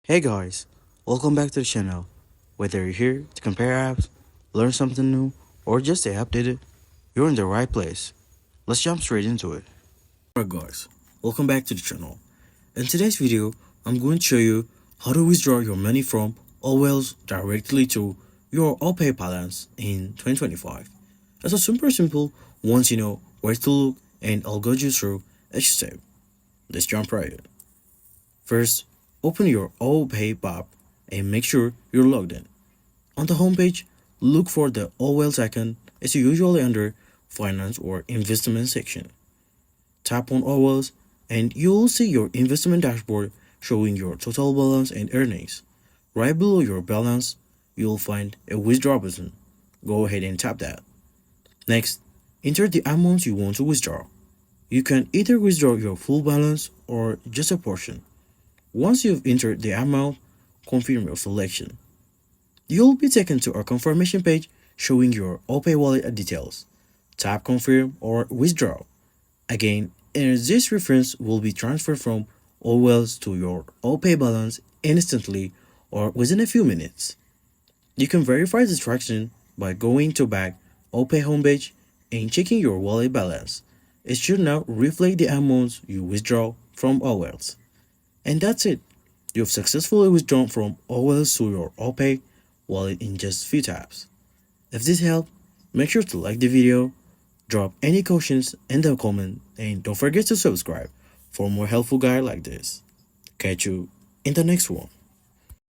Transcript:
Hey guys, welcome back to the channel. Whether you're here to compare apps, learn something new, or just stay updated, you're in the right place. Let's jump straight into it. Alright guys, welcome back to the channel. In today's video, I'm going to show you how to withdraw your money from OWealth directly to your OPay balance in 2025. It's a super simple once you know where to look, and I'll guide you through each step. Let's jump right in. First, open your OPay app and make sure you're logged in. On the homepage, look for the OWealth icon. It's usually under Finance or Investment section. Tap on OWealth and you'll see your investment dashboard showing your total balance and earnings. Right below your balance, you'll find a withdraw button. Go ahead and tap that. Next, enter the amount you want to withdraw. You can either withdraw your full balance or just a portion. Once you've entered the amount, confirm your selection. You'll be taken to a confirmation page showing your OPay wallet details. Tap confirm or withdraw. Again, this reference will be transferred from OWealth to your OPay balance instantly or within a few minutes. You can verify this transaction by going to back OPay homepage and checking your wallet balance. It should now reflect the amounts you withdraw from OWealth. And that's it. You've successfully withdrawn from OWealth to your OPay wallet in just few taps. If this helped, make sure to like the video, drop any questions in the comment, and don't forget to subscribe for more helpful guide like this. Catch you in the next one.